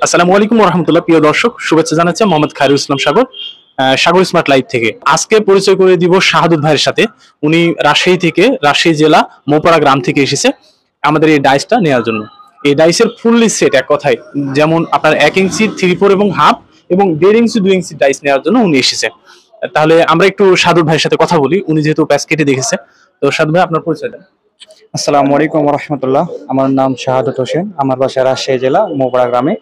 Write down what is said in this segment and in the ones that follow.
আসসালামু আলাইকুম ওয়া রাহমাতুল্লাহ। প্রিয় দর্শক, শুভেচ্ছা জানাচ্ছি মোহাম্মদ খায়রুল ইসলাম সাগর, সাগর স্মার্ট লাইভ থেকে। আজকে পরিচয় করে দিব শাহাদুত ভাইয়ের সাথে। উনি রাজশাহী থেকে, রাজশাহী জেলা মৌপাড়া গ্রাম থেকে এসেছে আমাদের এই ডাইসটা নেওয়ার জন্য। এই ডাইসের ফুললি সেট, এক কথায় যেমন আপনার 1 ইঞ্চি, 3/4 এবং হাফ এবং 1.5 ইঞ্চি, 2 ইঞ্চি ডাইস নেওয়ার জন্য উনি এসেছে। তাহলে আমরা একটু শাহাদুত ভাইয়ের সাথে কথা বলি, উনি যেহেতু প্যাচ কেটে দেখেছে। তো শাহাদুত ভাই, আপনার পরিচয় দেন। আসসালামু আলাইকুম রহমতুল্লাহ। আমার নাম শাহাদত হোসেন, আমার বাসা রাজশাহী জেলা মৌপাড়া গ্রামে।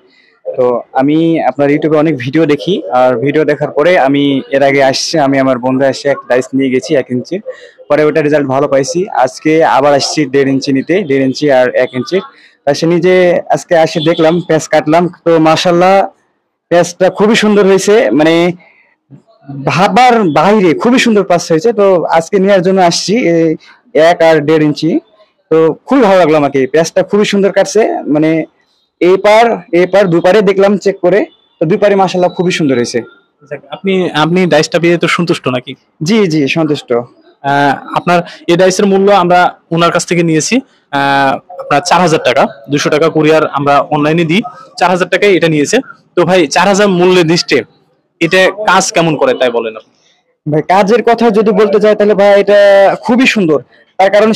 তো আমি আপনার ইউটিউবে অনেক ভিডিও দেখি, আর ভিডিও দেখার পরে আমি এর আগে আসছি, আমি আমার বন্ধু আসছে এক ডাইস নিয়ে গেছি 1 ইঞ্চির, পরে ওটা রেজাল্ট ভালো পাইছি। আজকে আবার আসছি 1.5 ইঞ্চি নিতে, 1.5 ইঞ্চি আর 1 ইঞ্চির। তা সে নিজে আজকে আসে দেখলাম, প্যাচ কাটলাম, তো মাশাল্লাহ প্যাচটা খুবই সুন্দর হয়েছে, মানে ভাবার বাইরে খুবই সুন্দর প্যাচ হয়েছে। তো আজকে নেওয়ার জন্য আসছি 1 আর 1.5 ইঞ্চি। তো খুবই ভালো লাগলো আমাকে, প্যাচটা খুবই সুন্দর কাটছে, মানে এই পার দুপারে দেখলাম চেক করে, তো দুই পারে মাশাআল্লাহ খুবই সুন্দর হয়েছে। যাক, আপনি আপনি ডাইসটা পেয়ে তো সন্তুষ্ট নাকি? জি জি, সন্তুষ্ট। আপনার এই ডাইসের মূল্য আমরা ওনার কাছ থেকে নিয়েছি আপনার 4,000 টাকা। 200 টাকা কুরিয়ার আমরা অনলাইনে দিই, 4,000 টাকায় এটা নিয়েছে। তো ভাই, 4,000 মূল্যের লিস্টে এটা কাজ কেমন করে তাই বলেন আপনি। ভাই কাজের কথা যদি বলতে চাই তাহলে ভাই এটা খুবই সুন্দর, তার কারণ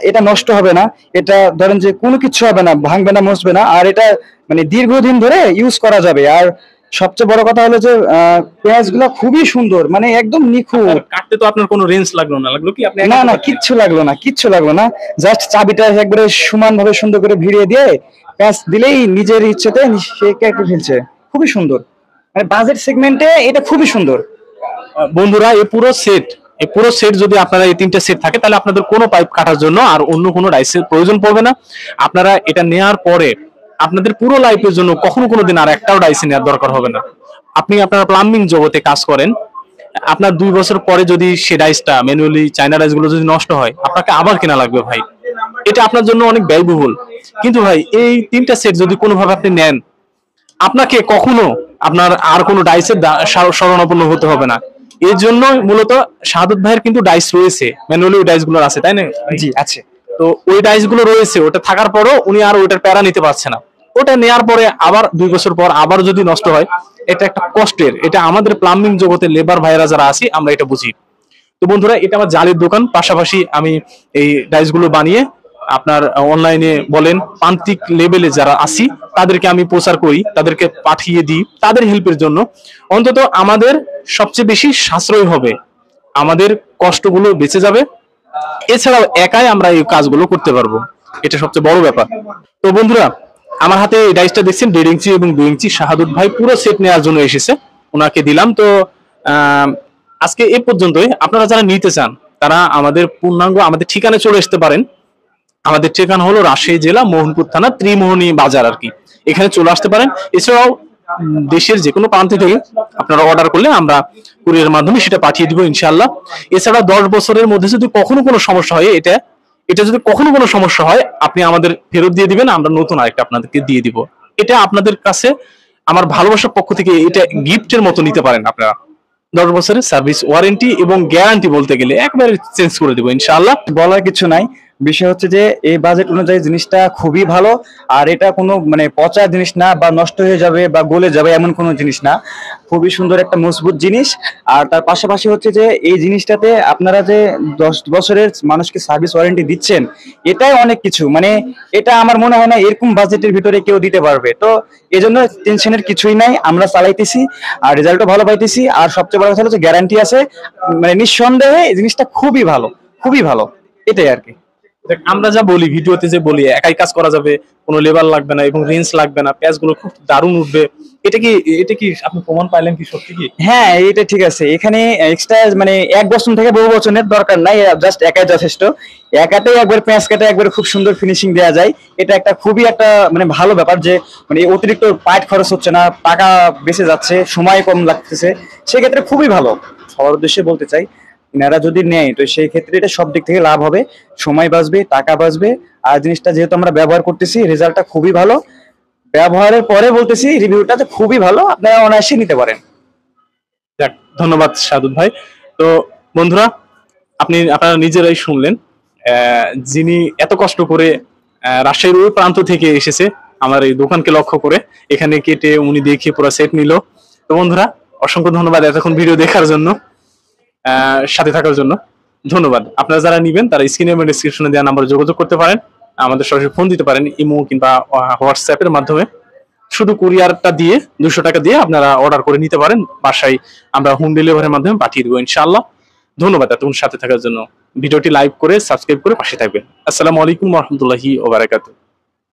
এটা নষ্ট হবে না, এটা ধরেন যে কোনো কিছু হবে না, ভাঙবে না, মচবে না, আর এটা মানে দীর্ঘদিন ধরে ইউজ করা যাবে। আর সবচেয়ে বড় কথা হলো যে পেঁয়াজগুলো খুবই সুন্দর, মানে একদম নিখুঁত। কাটতে তো আপনার কোনো রেঞ্জ লাগলো না, লাগলো কি আপনি? না না, কিচ্ছু লাগলো না, জাস্ট চাবিটা একবারে সমান ভাবে সুন্দর করে ভিড়িয়ে দিয়ে প্যাঁচ দিলেই নিজের ইচ্ছেতে সে কেটে ফেলছে। খুবই সুন্দর, মানে বাজেট সেগমেন্টে এটা খুবই সুন্দর। বন্ধুরা, এই পুরো সেট যদি আপনারা এই 3টে সেট থাকে, তাহলে আপনাদের কোনো পাইপ কাটার জন্য আর অন্য কোনো ডাইসের প্রয়োজন পড়বে না। আপনারা এটা নেওয়ার পরে আপনাদের পুরো লাইফের জন্য কখনো কোনো দিন আর একটাও ডাইস নেওয়ার দরকার হবে না। আপনি আপনারা প্লাম্বিং জগতে কাজ করেন, আপনার 2 বছর পরে যদি সে ডাইসটা ম্যানুয়ালি চায়না ডাইস গুলো যদি নষ্ট হয়, আপনাকে আবার কেনা লাগবে ভাই। এটা আপনার জন্য অনেক ব্যয়বহুল। কিন্তু ভাই, এই 3টা সেট যদি কোনোভাবে আপনি নেন, আপনাকে কখনো আপনার আর কোনো ডাইসের শরণাপন্ন হতে হবে না। এর জন্য মূলত শাহাদত ভাইয়ের কিন্তু ডাইস রয়েছে, ম্যানুয়ালি ওই ডাইস গুলো আছে, তাই না? জি আছে। তো ওই ডাইস গুলো রয়েছে, ওটা থাকার পরও উনি আর ওইটার প্যারা নিতে পারছে না। ওটা নেয়ার পরে আবার 2 বছর পর আবার যদি নষ্ট হয়, এটা একটা কষ্টের। এটা আমাদের প্লাম্বিং জগতে লেবার ভাইরা যারা আছি, আমরা এটা বুঝি। তো বন্ধুরা, এটা আমার জালের দোকান, পাশাপাশি আমি এই ডাইস গুলো বানিয়ে আপনার অনলাইনে বলেন প্রান্তিক লেভেলে যারা আসি তাদেরকে আমি প্রচার করি, তাদেরকে পাঠিয়ে দিই তাদের হেল্পের জন্য। অন্তত আমাদের সবচেয়ে বেশি সাশ্রয় হবে, আমাদের কষ্টগুলো বেঁচে যাবে। এছাড়াও একাই আমরা এই কাজগুলো করতে পারবো, এটা সবচেয়ে বড় ব্যাপার। তো বন্ধুরা, আমার হাতে এই ডাইসটা দেখছেন 1.5 ইঞ্চি এবং 2 ইঞ্চি। শাহাদুত ভাই পুরো সেট নেওয়ার জন্য এসেছে, ওনাকে দিলাম। তো আজকে এ পর্যন্তই। আপনারা যারা নিতে চান তারা আমাদের পূর্ণাঙ্গ আমাদের ঠিকানায় চলে আসতে পারেন। আমাদের ঠিকানা হলো রাজশাহী জেলা মোহনপুর থানা ত্রিমোহনী বাজার আর কি, এখানে চলে আসতে পারেন। এছাড়াও দেশের যে কোনো প্রান্ত থেকে আপনারা অর্ডার করলে আমরা কুরিয়ারের মাধ্যমে সেটা পাঠিয়ে দিব ইনশাআল্লাহ। এছাড়া 10 বছরের মধ্যে যদি কখনো কোনো সমস্যা হয়, এটা যদি কখনো কোনো সমস্যা হয়, আপনি আমাদের ফেরত দিয়ে দিবেন, আমরা নতুন আরেকটা আপনাদেরকে দিয়ে দিব। এটা আপনাদের কাছে আমার ভালোবাসার পক্ষ থেকে এটা গিফটের মতো নিতে পারেন আপনারা। 10 বছরের সার্ভিস ওয়ারেন্টি এবং গ্যারান্টি বলতে গেলে একবারে চেঞ্জ করে দেবো ইনশাআল্লাহ। বলার কিছু নাই, বিষয় হচ্ছে যে এই বাজেট অনুযায়ী জিনিসটা খুবই ভালো। আর এটা কোনো মানে পচা জিনিস না, বা নষ্ট হয়ে যাবে বা গলে যাবে এমন কোনো জিনিস না, খুবই সুন্দর একটা মজবুত জিনিস। আর তার পাশাপাশি হচ্ছে যে এই জিনিসটাতে আপনারা যে 10 বছরের মানুষকে সার্ভিস ওয়ারেন্টি দিচ্ছেন, এটাই অনেক কিছু। মানে এটা আমার মনে হয় না এরকম বাজেটের ভিতরে কেউ দিতে পারবে। তো এই জন্য টেনশনের কিছুই নাই, আমরা চালাইতেছি আর রেজাল্টও ভালো পাইতেছি। আর সবচেয়ে বড় কথা হচ্ছে গ্যারান্টি আছে, মানে নিঃসন্দেহে এই জিনিসটা খুবই ভালো, খুবই ভালো, এটাই আর কি। আমরা যা বলি ভিডিওতে, যে বলি একাই কাজ করা যাবে, কোনো লেবার লাগবে না এবং রেঞ্জ লাগবে না, প্যাচ গুলো খুব দারুণ উঠবে, এটা কি আপনি প্রমাণ পাইলেন কি সত্যি কি? হ্যাঁ, এটা ঠিক আছে। এখানে এক্সট্রা মানে 1 বছর থেকে বহু বছরের দরকার নাই, জাস্ট একাই যথেষ্ট। একাতেই একবার পেঁয়াজ কাটে একবার খুব সুন্দর ফিনিশিং দেওয়া যায়। এটা একটা খুবই একটা মানে ভালো ব্যাপার, যে মানে অতিরিক্ত পাইট খরচ হচ্ছে না, টাকা বেঁচে যাচ্ছে, সময় কম লাগতেছে, সেক্ষেত্রে খুবই ভালো। সবার উদ্দেশ্যে বলতে চাই, এনারা যদি নেয় তো সেই ক্ষেত্রে এটা সব দিক থেকে লাভ হবে, সময় বাঁচবে, টাকা বাঁচবে। আর জিনিসটা যেহেতু আমরা ব্যবহার করতেছি, রেজাল্টটা খুবই ভালো। ব্যবহারের পরে বলতেছি রিভিউটা তো খুবই ভালো, আপনারা অনায়াসে নিতে পারেন। যাক, ধন্যবাদ সাদুত ভাই। তো বন্ধুরা, আপনারা নিজেরাই শুনলেন, যিনি এত কষ্ট করে রাজশাহীর ওই প্রান্ত থেকে এসেছে, আমার এই দোকানকে লক্ষ্য করে এখানে কেটে উনি দেখে পুরো সেট নিল। তো বন্ধুরা অসংখ্য ধন্যবাদ এতক্ষণ ভিডিও দেখার জন্য, সাথে থাকার জন্য ধন্যবাদ। আপনারা যারা নিবেন তারা স্ক্রিনে এবং ডেসক্রিপশনে দেওয়া নাম্বারে যোগাযোগ করতে পারেন, আমাদের সরাসরি ফোন দিতে পারেন ইমো কিংবা হোয়াটসঅ্যাপের মাধ্যমে। শুধু কুরিয়ারটা দিয়ে 200 টাকা দিয়ে আপনারা অর্ডার করে নিতে পারেন, বাসায় আমরা হোম ডেলিভারির মাধ্যমে পাঠিয়ে দেবো ইনশাআল্লাহ। ধন্যবাদ এতক্ষণ সাথে থাকার জন্য। ভিডিওটি লাইক করে সাবস্ক্রাইব করে পাশে থাকবেন। আসসালামু আলাইকুম ওয়া রাহমাতুল্লাহি ওয়া বারাকাতুহু।